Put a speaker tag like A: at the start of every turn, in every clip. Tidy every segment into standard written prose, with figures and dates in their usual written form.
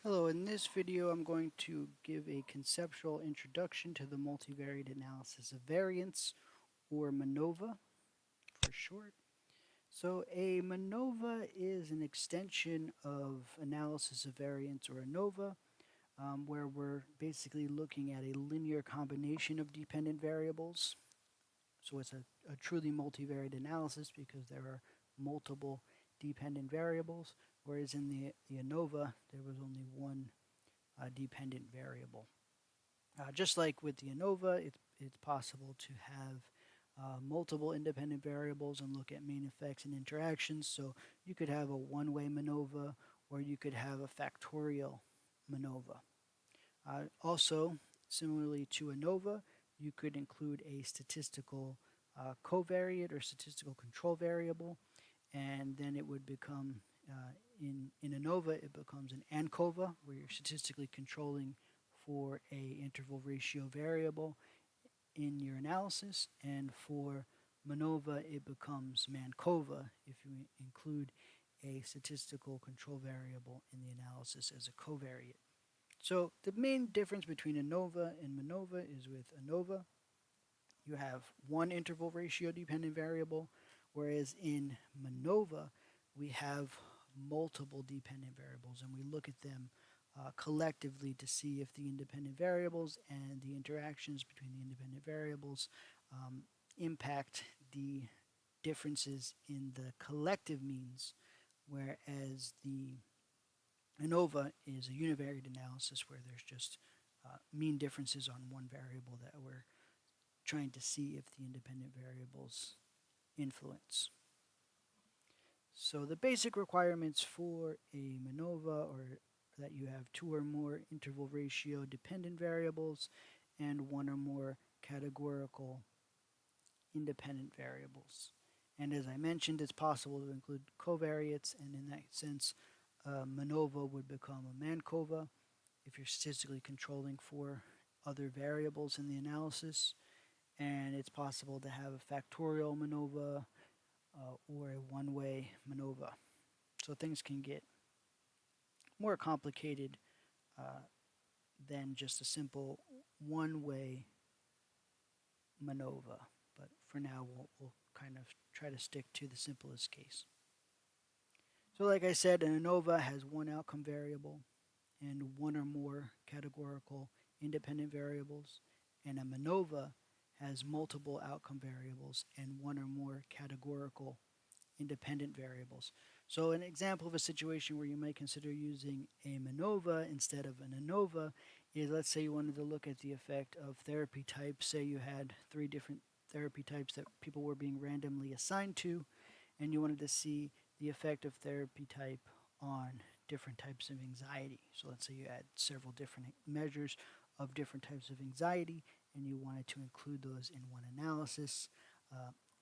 A: Hello, in this video I'm going to give a conceptual introduction to the multivariate analysis of variance, or MANOVA for short. So a MANOVA is an extension of analysis of variance, or ANOVA, where we're basically looking at a linear combination of dependent variables. So it's a truly multivariate analysis because there are multiple dependent variables, whereas in the ANOVA there was only one dependent variable. Just like with the ANOVA, it's possible to have multiple independent variables and look at main effects and interactions. So you could have a one-way MANOVA, or you could have a factorial MANOVA. Also, similarly to ANOVA, you could include a statistical covariate or statistical control variable, and then it would become, in ANOVA, it becomes an ANCOVA, where you're statistically controlling for a interval ratio variable in your analysis, and for MANOVA it becomes MANCOVA if you include a statistical control variable in the analysis as a covariate. So the main difference between ANOVA and MANOVA is with ANOVA you have one interval ratio dependent variable, whereas in MANOVA we have multiple dependent variables, and we look at them collectively to see if the independent variables and the interactions between the independent variables impact the differences in the collective means, whereas the ANOVA is a univariate analysis where there's just mean differences on one variable that we're trying to see if the independent variables influence. So the basic requirements for a MANOVA are that you have two or more interval ratio dependent variables and one or more categorical independent variables. And as I mentioned, it's possible to include covariates, and in that sense, MANOVA would become a MANCOVA if you're statistically controlling for other variables in the analysis. And it's possible to have a factorial MANOVA or a one-way MANOVA. So things can get more complicated than just a simple one-way MANOVA. But for now, we'll kind of try to stick to the simplest case. So like I said, an ANOVA has one outcome variable and one or more categorical independent variables, and a MANOVA has multiple outcome variables and one or more categorical independent variables. So an example of a situation where you might consider using a MANOVA instead of an ANOVA is, let's say you wanted to look at the effect of therapy types. Say you had 3 different therapy types that people were being randomly assigned to, and you wanted to see the effect of therapy type on different types of anxiety. So let's say you had several different measures of different types of anxiety, and you wanted to include those in one analysis.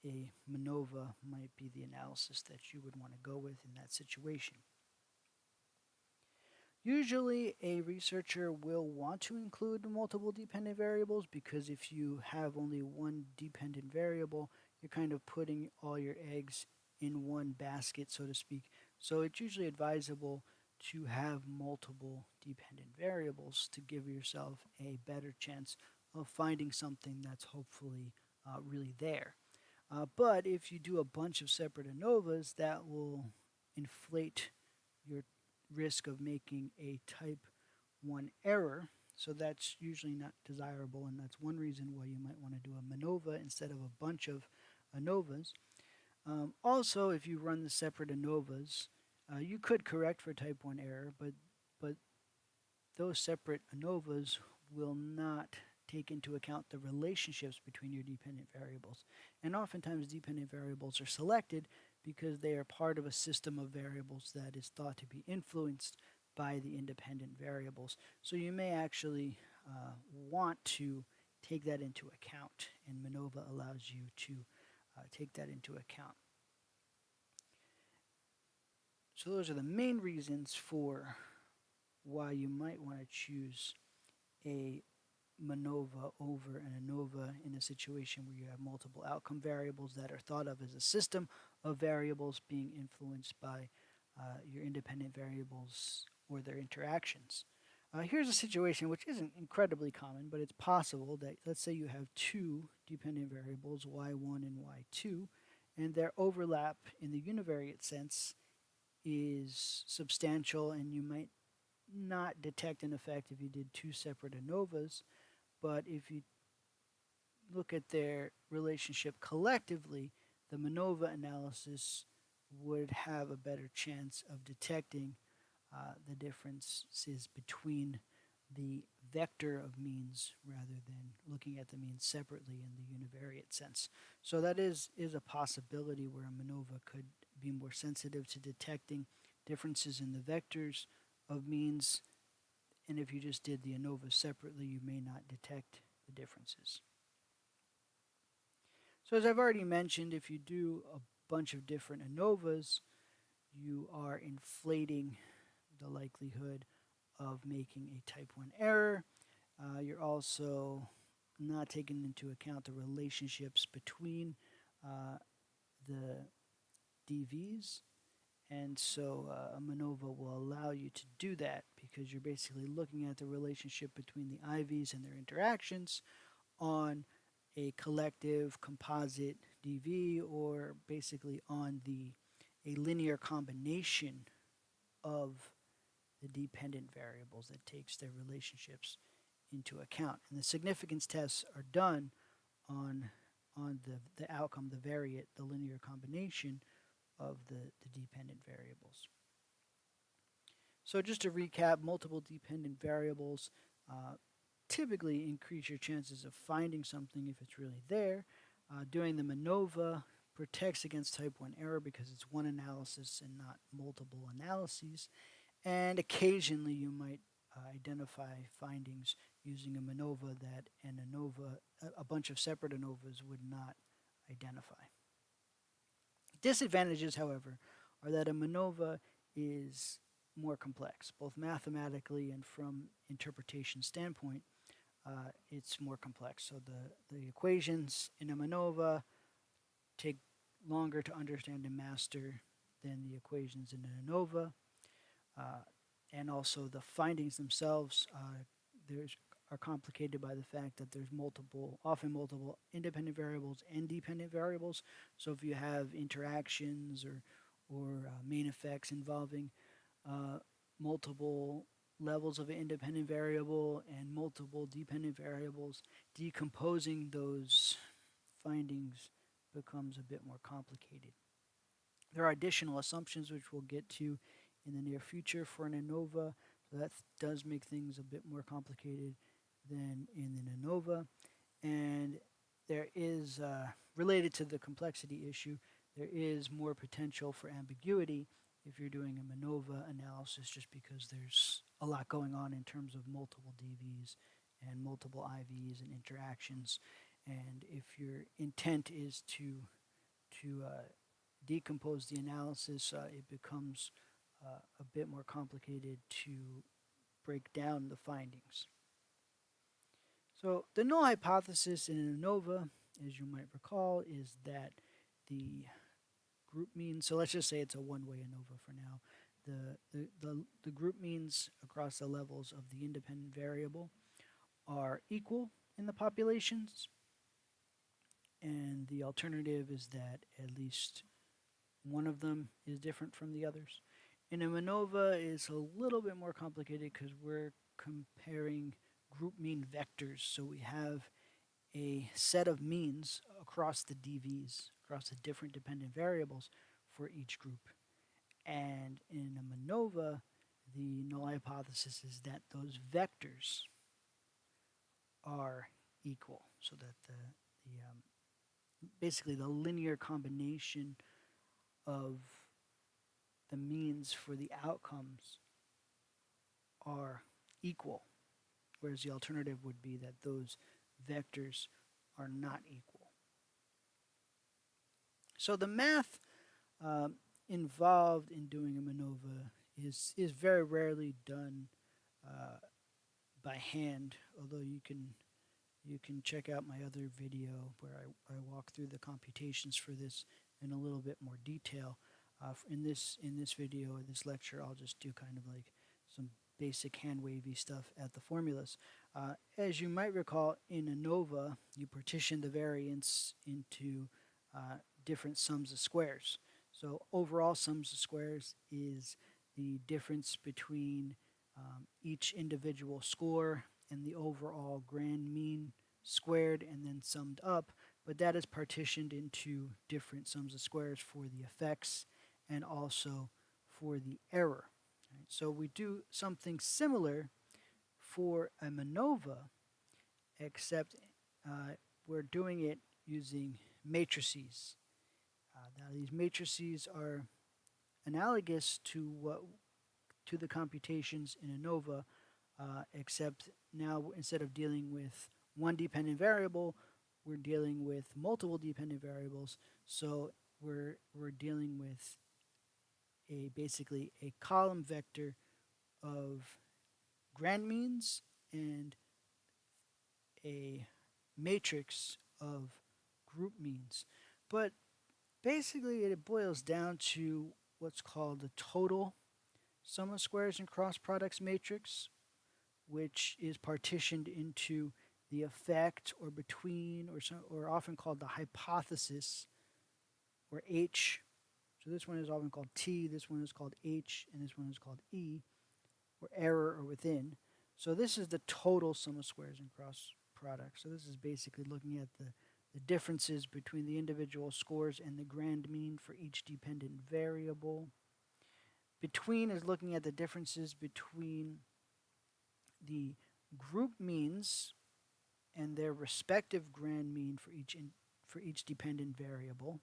A: A MANOVA might be the analysis that you would want to go with in that situation. Usually a researcher will want to include multiple dependent variables, because if you have only one dependent variable, you're kind of putting all your eggs in one basket, so to speak. So it's usually advisable to have multiple dependent variables to give yourself a better chance of finding something that's hopefully really there. But if you do a bunch of separate ANOVAs, that will inflate your risk of making a type 1 error. So that's usually not desirable, and that's one reason why you might want to do a MANOVA instead of a bunch of ANOVAs. Also, if you run the separate ANOVAs, you could correct for type 1 error, but those separate ANOVAs will not take into account the relationships between your dependent variables. And oftentimes dependent variables are selected because they are part of a system of variables that is thought to be influenced by the independent variables. So you may actually want to take that into account, and MANOVA allows you to take that into account. So those are the main reasons for why you might want to choose a MANOVA over an ANOVA in a situation where you have multiple outcome variables that are thought of as a system of variables being influenced by your independent variables or their interactions. Here's a situation which isn't incredibly common, but it's possible that, let's say you have two dependent variables, y1 and y2, and their overlap in the univariate sense is substantial, and you might not detect an effect if you did two separate ANOVAs, but if you look at their relationship collectively, the MANOVA analysis would have a better chance of detecting the differences between the vector of means rather than looking at the means separately in the univariate sense. So that is a possibility where a MANOVA could be more sensitive to detecting differences in the vectors of means, and if you just did the ANOVA separately, you may not detect the differences. So as I've already mentioned, if you do a bunch of different ANOVAs, you are inflating the likelihood of making a type 1 error. You're also not taking into account the relationships between the DVs, and so a MANOVA will allow you to do that because you're basically looking at the relationship between the IVs and their interactions on a collective composite DV, or basically on a linear combination of the dependent variables that takes their relationships into account. And the significance tests are done on the outcome, the variate, the linear combination of the dependent variables. So just to recap, multiple dependent variables typically increase your chances of finding something if it's really there. Doing the MANOVA protects against type 1 error because it's one analysis and not multiple analyses. And occasionally you might identify findings using a MANOVA that an ANOVA, a bunch of separate ANOVAs would not identify. Disadvantages, however, are that a MANOVA is more complex, both mathematically and from interpretation standpoint. It's more complex. So the equations in a MANOVA take longer to understand and master than the equations in an ANOVA. And also the findings themselves are complicated by the fact that there's often multiple independent variables and dependent variables. So if you have interactions or main effects involving multiple levels of an independent variable and multiple dependent variables, decomposing those findings becomes a bit more complicated. There are additional assumptions which we'll get to in the near future for an ANOVA, so that does make things a bit more complicated than in an ANOVA. And there is, related to the complexity issue, there is more potential for ambiguity if you're doing a MANOVA analysis, just because there's a lot going on in terms of multiple DVs and multiple IVs and interactions. And if your intent is to decompose the analysis, it becomes a bit more complicated to break down the findings. So the null hypothesis in an ANOVA, as you might recall, is that the group means, so let's just say it's a one-way ANOVA for now, the group means across the levels of the independent variable are equal in the populations, and the alternative is that at least one of them is different from the others. In a MANOVA, it's a little bit more complicated because we're comparing group mean vectors. So we have a set of means across the DVs, across the different dependent variables for each group. And in a MANOVA, the null hypothesis is that those vectors are equal, so that basically the linear combination of the means for the outcomes are equal, whereas the alternative would be that those vectors are not equal. So the math involved in doing a MANOVA is very rarely done by hand, although you can check out my other video where I walk through the computations for this in a little bit more detail. In this video or this lecture, I'll just do kind of like basic hand-wavy stuff at the formulas. As you might recall, in ANOVA, you partition the variance into different sums of squares. So overall sums of squares is the difference between each individual score and the overall grand mean squared and then summed up, but that is partitioned into different sums of squares for the effects and also for the error. Right? So we do something similar for a MANOVA, except we're doing it using matrices. Now these matrices are analogous to the computations in ANOVA, except now instead of dealing with one dependent variable, we're dealing with multiple dependent variables. So we're dealing with basically a column vector of grand means and a matrix of group means. But basically it boils down to what's called the total sum of squares and cross products matrix, which is partitioned into the effect or between, or often called the hypothesis, or H. So this one is often called T, this one is called H, and this one is called E, or error or within. So this is the total sum of squares and cross products. So this is basically looking at the differences between the individual scores and the grand mean for each dependent variable. Between is looking at the differences between the group means and their respective grand mean for each dependent variable,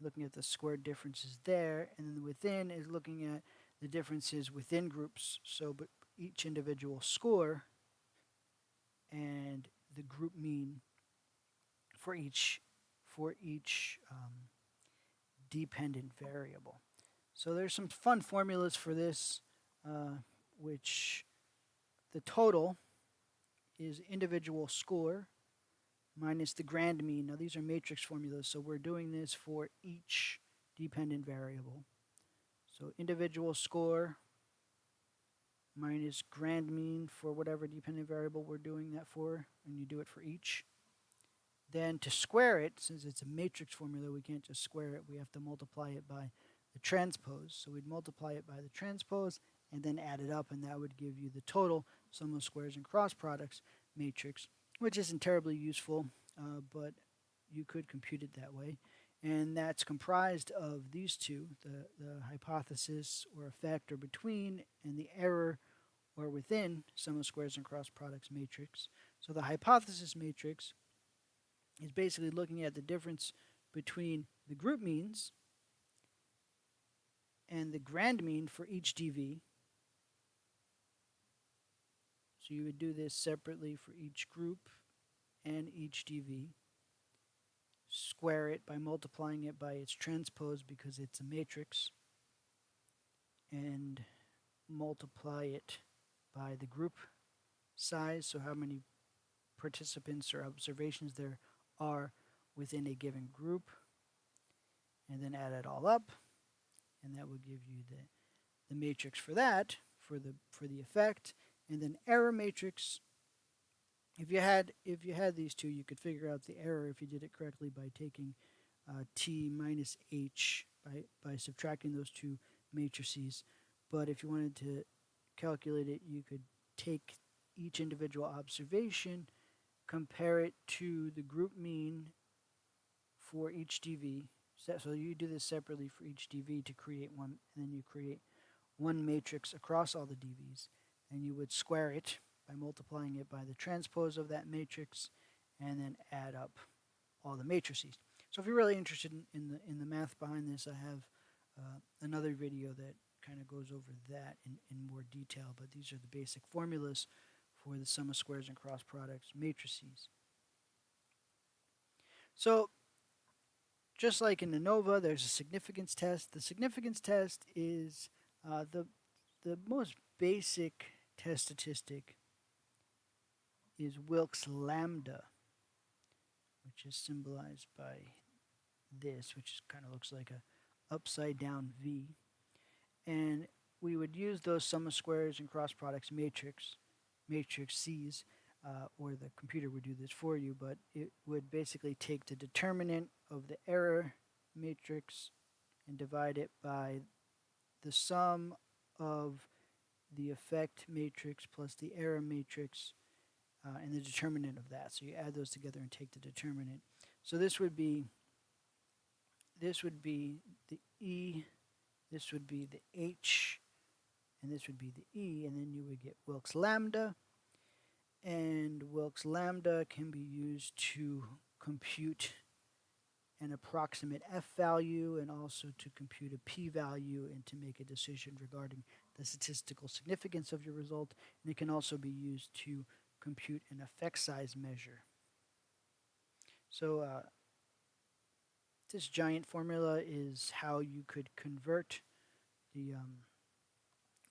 A: looking at the squared differences there. And then within is looking at the differences within groups, so but each individual score and the group mean for each dependent variable. So there's some fun formulas for this, which the total is individual score minus the grand mean. Now these are matrix formulas, so we're doing this for each dependent variable. So individual score minus grand mean for whatever dependent variable we're doing that for, and you do it for each. Then to square it, since it's a matrix formula, we can't just square it, we have to multiply it by the transpose. So we'd multiply it by the transpose and then add it up, and that would give you the total sum of squares and cross products matrix, which isn't terribly useful, but you could compute it that way. And that's comprised of these two, the hypothesis or effect or between, and the error or within sum of squares and cross products matrix. So the hypothesis matrix is basically looking at the difference between the group means and the grand mean for each DV. So you would do this separately for each group and each DV. Square it by multiplying it by its transpose because it's a matrix, and multiply it by the group size, so how many participants or observations there are within a given group, and then add it all up, and that will give you the matrix for that, for the effect. And then error matrix, if you had these two, you could figure out the error if you did it correctly by taking T minus H by subtracting those two matrices. But if you wanted to calculate it, you could take each individual observation, compare it to the group mean for each DV. So you do this separately for each DV to create one, and then you create one matrix across all the DVs, and you would square it by multiplying it by the transpose of that matrix, and then add up all the matrices. So if you're really interested in the math behind this, I have another video that kind of goes over that in more detail, but these are the basic formulas for the sum of squares and cross products matrices. So just like in ANOVA, there's a significance test. The significance test is the most basic test statistic is Wilks lambda, which is symbolized by this, which kind of looks like a upside down V. And we would use those sum of squares and cross products matrices, or the computer would do this for you, but it would basically take the determinant of the error matrix and divide it by the sum of the effect matrix plus the error matrix, and the determinant of that. So you add those together and take the determinant. So this would be the E, this would be the H, and this would be the E, and then you would get Wilks lambda. And Wilks lambda can be used to compute an approximate F value and also to compute a P value and to make a decision regarding the statistical significance of your result. And it can also be used to compute an effect size measure. So this giant formula is how you could convert the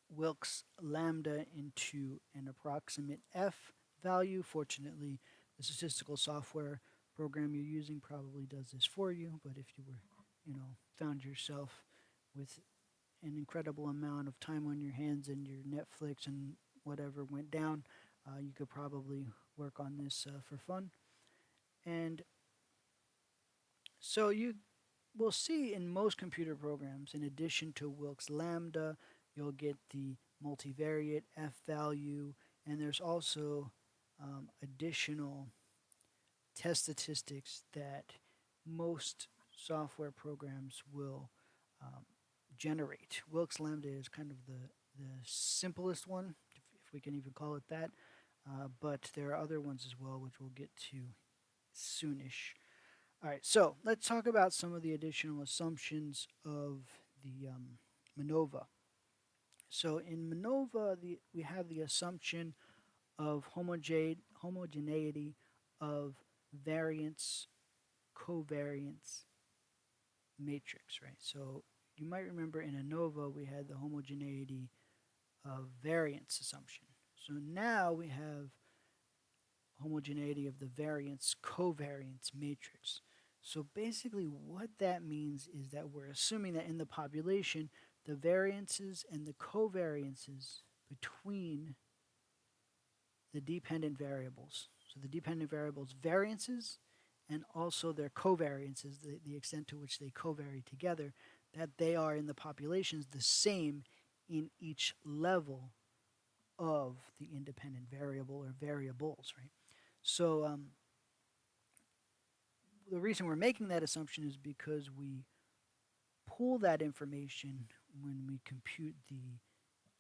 A: Wilks lambda into an approximate F value. Fortunately, the statistical software program you're using probably does this for you, but if you were, found yourself with an incredible amount of time on your hands and your Netflix and whatever went down, you could probably work on this for fun. And so you will see in most computer programs, in addition to Wilks lambda, you'll get the multivariate F value, and there's also additional test statistics that most software programs will generate. Wilks lambda is kind of the simplest one, if we can even call it that, but there are other ones as well, which we'll get to soonish. All right, so let's talk about some of the additional assumptions of the MANOVA. So in MANOVA, we have the assumption of homogeneity of variance-covariance matrix, right? So you might remember in ANOVA we had the homogeneity of variance assumption. So now we have homogeneity of the variance-covariance matrix. So basically what that means is that we're assuming that in the population the variances and the covariances between the dependent variables, so the dependent variables variances and also their covariances, the extent to which they covary together, that they are in the populations the same in each level of the independent variable or variables, right? So the reason we're making that assumption is because we pull that information when we compute the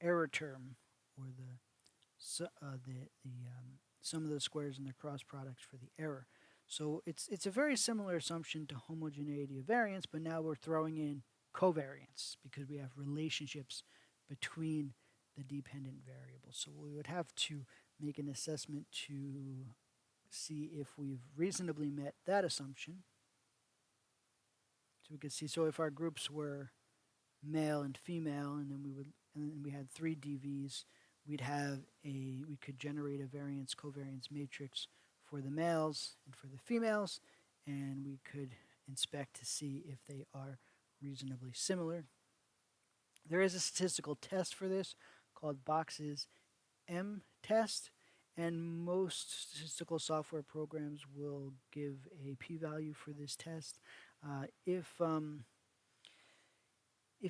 A: error term, or the sum of the squares and the cross products for the error. So it's a very similar assumption to homogeneity of variance, but now we're throwing in covariance because we have relationships between the dependent variables. So we would have to make an assessment to see if we've reasonably met that assumption. So we could see, so if our groups were male and female, and then we had 3 DVs, we could generate a variance covariance matrix for the males and for the females, and we could inspect to see if they are reasonably similar. There is a statistical test for this called Box's M test, and most statistical software programs will give a p-value for this test. If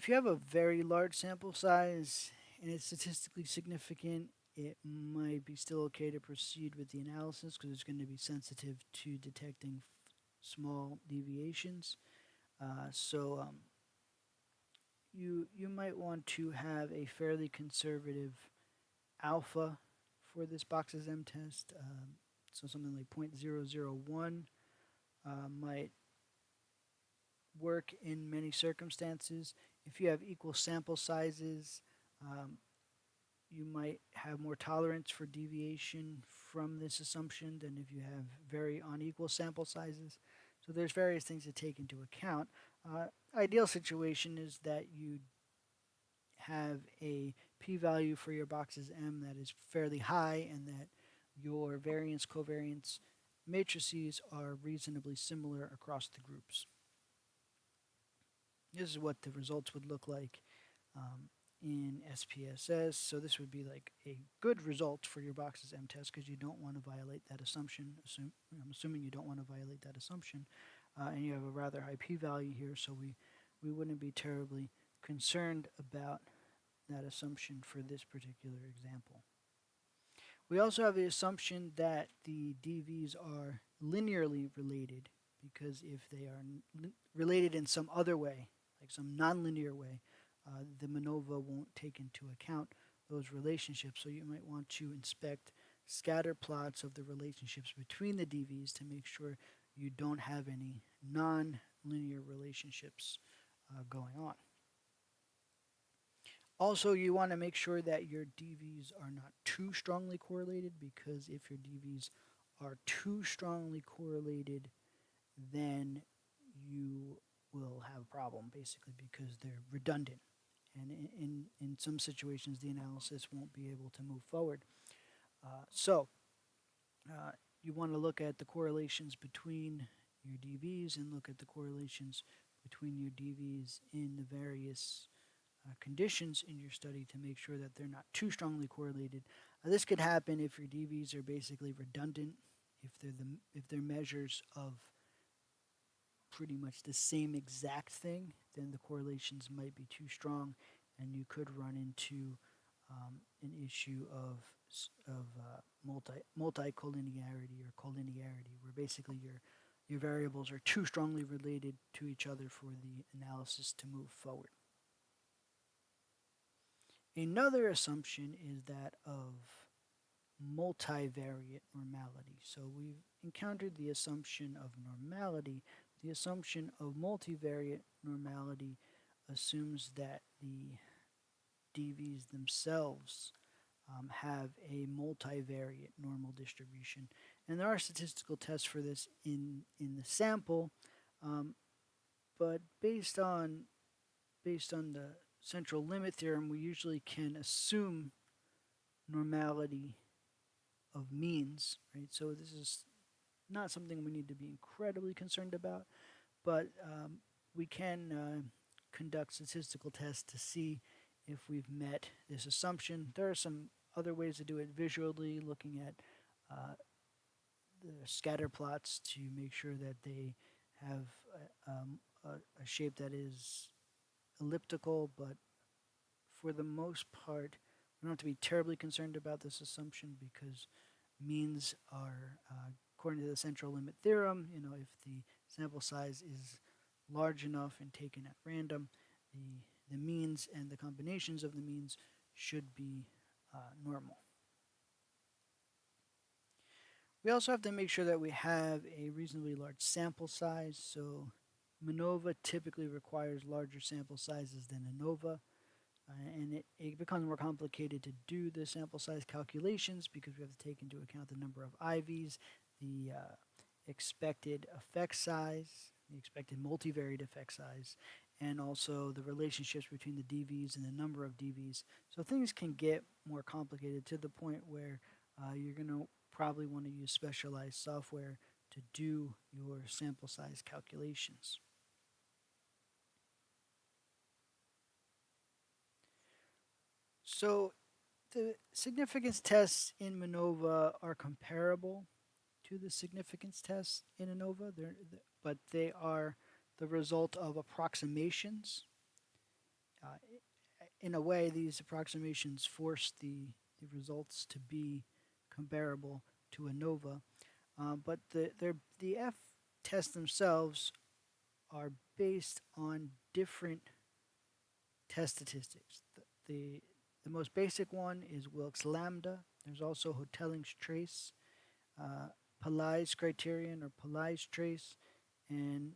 A: you have a very large sample size and it's statistically significant, it might be still okay to proceed with the analysis because it's going to be sensitive to detecting small deviations. You might want to have a fairly conservative alpha for this Box's M test. So something like 0.001 might work in many circumstances. If you have equal sample sizes, you might have more tolerance for deviation from this assumption than if you have very unequal sample sizes. So there's various things to take into account. Ideal situation is that you have a p-value for your Box's M that is fairly high and that your variance covariance matrices are reasonably similar across the groups. This is what the results would look like in SPSS. So this would be like a good result for your box's M-test because you don't want to violate that assumption. I'm assuming you don't want to violate that assumption. And you have a rather high p-value here, so we wouldn't be terribly concerned about that assumption for this particular example. We also have the assumption that the DVs are linearly related, because if they are related in some other way, like some nonlinear way, the MANOVA won't take into account those relationships. So you might want to inspect scatter plots of the relationships between the DVs to make sure you don't have any non-linear relationships going on. Also, you want to make sure that your DVs are not too strongly correlated, because if your DVs are too strongly correlated, then you will have a problem, basically, because they're redundant. And in some situations, the analysis won't be able to move forward. You want to look at the correlations between your DVs and look at the correlations between your DVs in the various conditions in your study to make sure that they're not too strongly correlated. This could happen if your DVs are basically redundant, if they're measures of pretty much the same exact thing, then the correlations might be too strong, and you could run into an issue of multi-collinearity or collinearity, where basically your variables are too strongly related to each other for the analysis to move forward. Another assumption is that of multivariate normality. So we've encountered the assumption of normality. The assumption of multivariate normality assumes that the DVs themselves have a multivariate normal distribution. And there are statistical tests for this in the sample, but based on the central limit theorem, we usually can assume normality of means, right? So this is not something we need to be incredibly concerned about, but we can conduct statistical tests to see if we've met this assumption. There are some other ways to do it visually, looking at the scatter plots to make sure that they have a shape that is elliptical, but for the most part, we don't have to be terribly concerned about this assumption, because means are, according to the central limit theorem, if the sample size is large enough and taken at random, the means and the combinations of the means should be normal. We also have to make sure that we have a reasonably large sample size. So MANOVA typically requires larger sample sizes than ANOVA. And it becomes more complicated to do the sample size calculations, because we have to take into account the number of IVs, the expected effect size, the expected multivariate effect size, and also the relationships between the DVs and the number of DVs. So things can get more complicated to the point where you're going to probably want to use specialized software to do your sample size calculations. So the significance tests in MANOVA are comparable to the significance tests in ANOVA, but they are the result of approximations. In a way, these approximations force the results to be comparable to ANOVA, but the F tests themselves are based on different test statistics. The most basic one is Wilks lambda. There's also Hotelling's trace, Pillai's criterion or Pillai's trace, and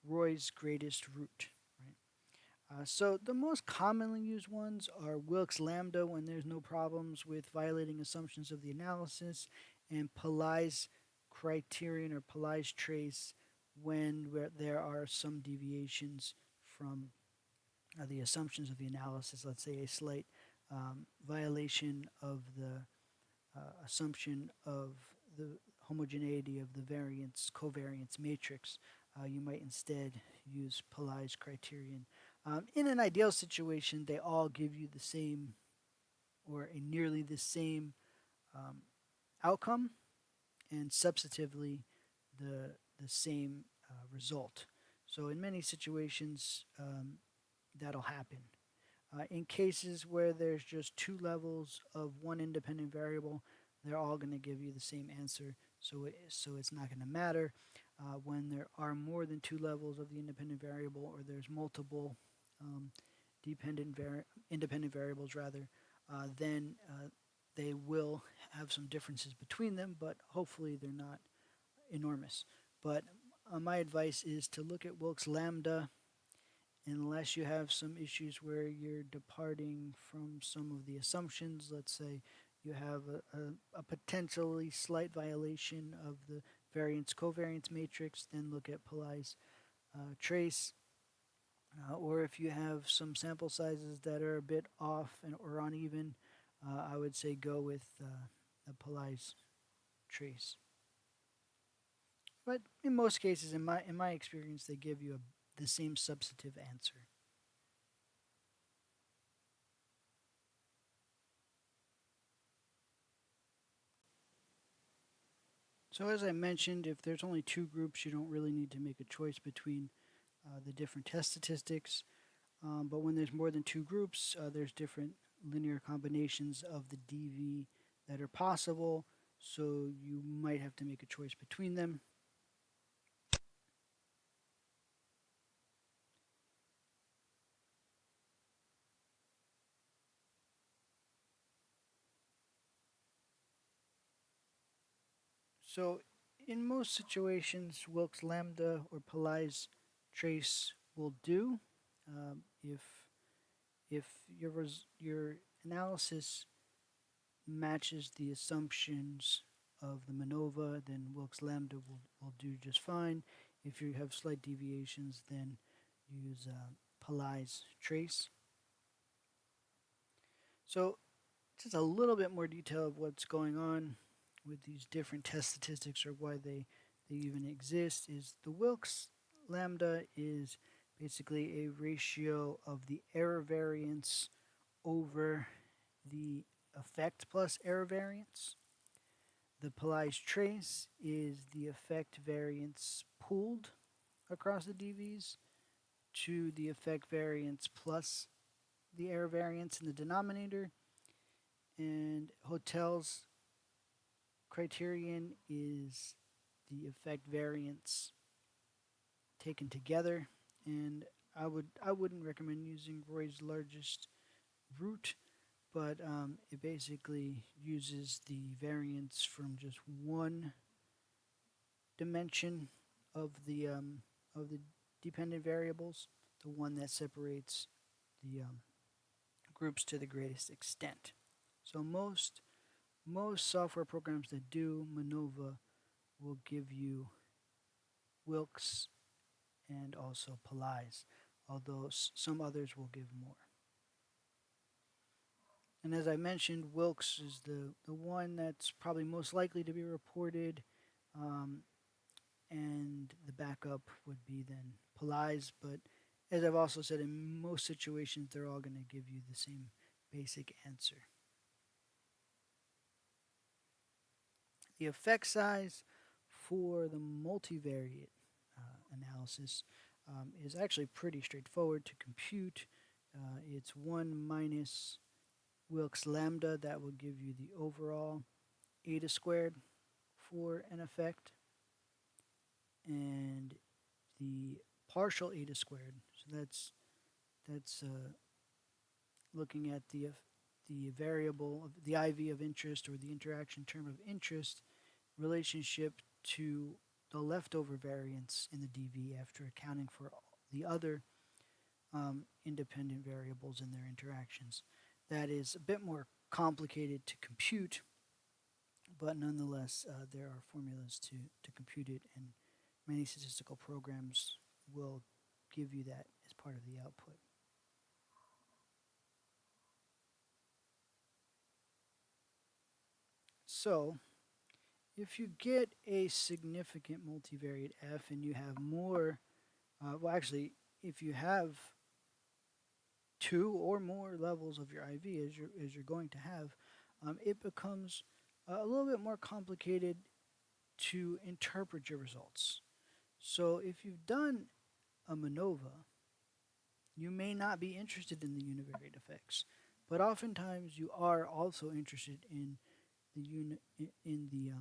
A: Roy's greatest root. Right? So the most commonly used ones are Wilks lambda when there's no problems with violating assumptions of the analysis, and Pillai's criterion or Pillai's trace when there are some deviations from the assumptions of the analysis. Let's say a slight violation of the assumption of the homogeneity of the variance-covariance matrix. You might instead use Pillai's criterion. In an ideal situation, they all give you the same or a nearly the same um, outcome, and substantively the same result. So in many situations, that'll happen. In cases where there's just two levels of one independent variable, they're all going to give you the same answer. So it's not going to matter. When there are more than two levels of the independent variable, or there's multiple um, independent variables rather, then they will have some differences between them, but hopefully they're not enormous. But my advice is to look at Wilks lambda unless you have some issues where you're departing from some of the assumptions. Let's say you have a potentially slight violation of the variance-covariance matrix, then look at Pillai's trace. Or if you have some sample sizes that are a bit off or uneven, I would say go with the Pillai's trace. But in most cases, in my experience, they give you the same substantive answer. So as I mentioned, if there's only two groups, you don't really need to make a choice between the different test statistics. But when there's more than two groups, there's different linear combinations of the DV that are possible. So you might have to make a choice between them. So in most situations, Wilks lambda or Pillai's trace will do. If your analysis matches the assumptions of the MANOVA, then Wilks lambda will do just fine. If you have slight deviations, then use Pillai's trace. So just a little bit more detail of what's going on with these different test statistics, or why they even exist, is the Wilks lambda is basically a ratio of the error variance over the effect plus error variance. The Pillai's trace is the effect variance pooled across the DVs to the effect variance plus the error variance in the denominator. And Hotel's criterion is the effect variance taken together. And I wouldn't recommend using Roy's largest root, but it basically uses the variance from just one dimension of the dependent variables, the one that separates the groups to the greatest extent. So most software programs that do MANOVA will give you Wilks and also Pillai's, although some others will give more. And as I mentioned, Wilks is the one that's probably most likely to be reported, and the backup would be then Pillai's. But as I've also said, in most situations, they're all going to give you the same basic answer. The effect size for the multivariate analysis is actually pretty straightforward to compute. It's 1 minus Wilks lambda. That will give you the overall eta squared for an effect, and the partial eta squared. So that's looking at the variable, the IV of interest, or the interaction term of interest relationship to the leftover variance in the DV after accounting for the other independent variables and their interactions. That is a bit more complicated to compute, but nonetheless, there are formulas to compute it, and many statistical programs will give you that as part of the output. So, if you get a significant multivariate F and you have more, well, actually, if you have two or more levels of your IV as you're going to have, it becomes a little bit more complicated to interpret your results. So if you've done a MANOVA, you may not be interested in the univariate effects, but oftentimes you are also interested in the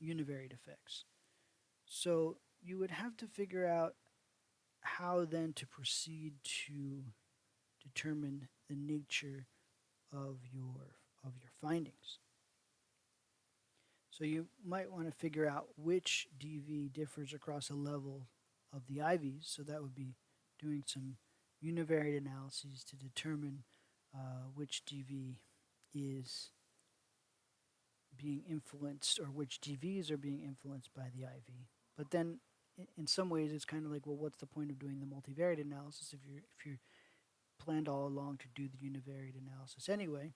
A: univariate effects. So you would have to figure out how then to proceed to determine the nature of your findings. So you might want to figure out which DV differs across a level of the IVs. So that would be doing some univariate analyses to determine which DV is being influenced or which DVs are being influenced by the IV. But then in some ways it's kind of like, well, what's the point of doing the multivariate analysis if you're planned all along to do the univariate analysis anyway?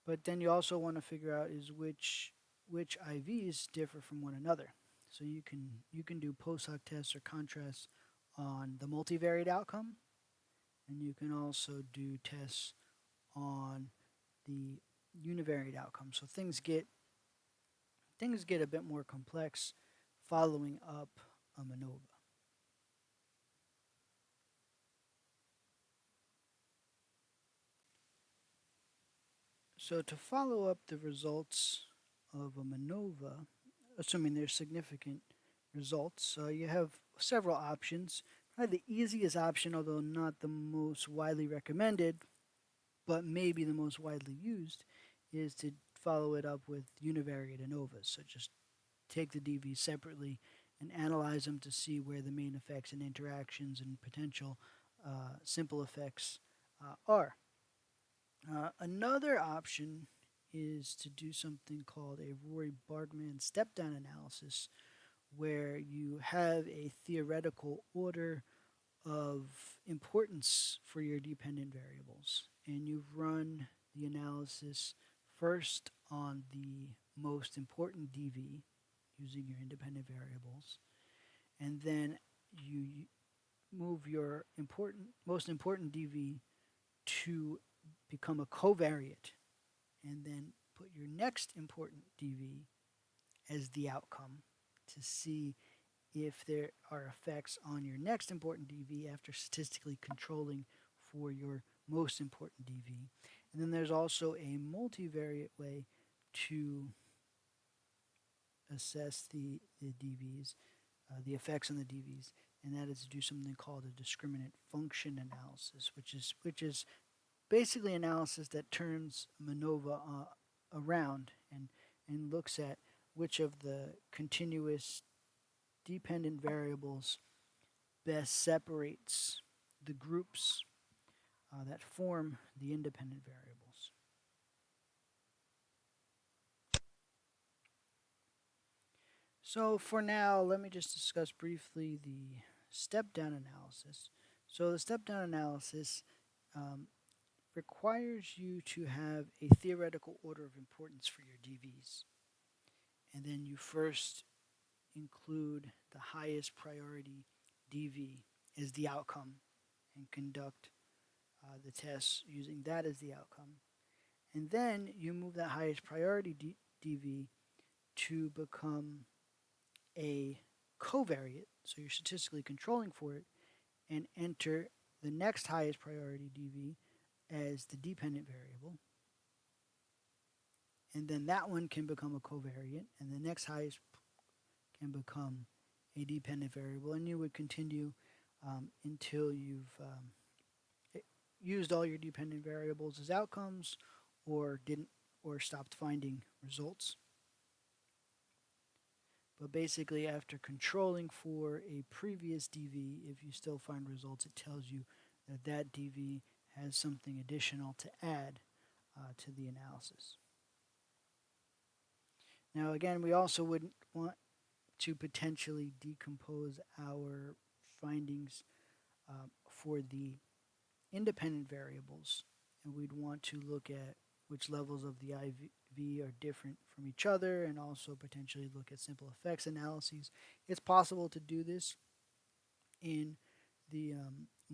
A: But then you also want to figure out is which IVs differ from one another. So you can do post hoc tests or contrasts on the multivariate outcome, and you can also do tests on the univariate outcome. So things get a bit more complex following up a MANOVA. So to follow up the results of a MANOVA, assuming there's significant results, you have several options. Probably the easiest option, although not the most widely recommended, but maybe the most widely used, is to follow it up with univariate ANOVAs. So just take the DVs separately and analyze them to see where the main effects and interactions and potential simple effects are. Another option is to do something called a Roy-Bargmann step-down analysis, where you have a theoretical order of importance for your dependent variables, and you run the analysis first on the most important DV using your independent variables, and then you move your most important DV to become a covariate, and then put your next important DV as the outcome to see if there are effects on your next important DV after statistically controlling for your most important DV. And then there's also a multivariate way to assess the DVs, the effects on the DVs, and that is to do something called a discriminant function analysis, which is basically analysis that turns MANOVA around and looks at which of the continuous dependent variables best separates the groups that form the independent variables. So for now, let me just discuss briefly the step-down analysis. So the step-down analysis requires you to have a theoretical order of importance for your DVs. And then you first include the highest priority DV as the outcome and conduct the tests using that as the outcome. And then you move that highest priority DV to become a covariate, so you're statistically controlling for it, and enter the next highest priority DV as the dependent variable. And then that one can become a covariate, and the next highest can become a dependent variable, and you would continue until you've used all your dependent variables as outcomes or stopped finding results. But basically, after controlling for a previous DV, if you still find results, it tells you that that DV has something additional to add to the analysis. Now, again, we also would want to potentially decompose our findings for the independent variables, and we'd want to look at which levels of the IV are different from each other, and also potentially look at simple effects analyses. It's possible to do this in the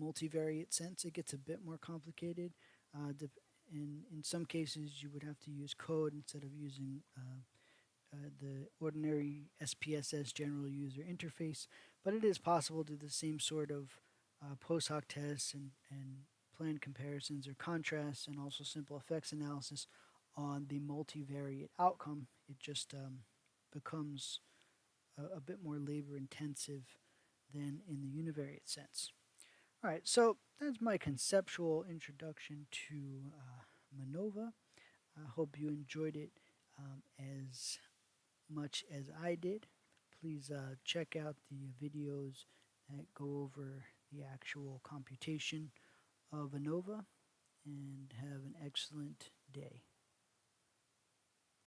A: multivariate sense, it gets a bit more complicated. In some cases, you would have to use code instead of using the ordinary SPSS general user interface, but it is possible to do the same sort of post hoc tests and planned comparisons or contrasts and also simple effects analysis on the multivariate outcome. It just becomes a bit more labor intensive than in the univariate sense. All right, so that's my conceptual introduction to MANOVA. I hope you enjoyed it as much as I did. Please check out the videos that go over the actual computation of ANOVA and have an excellent day.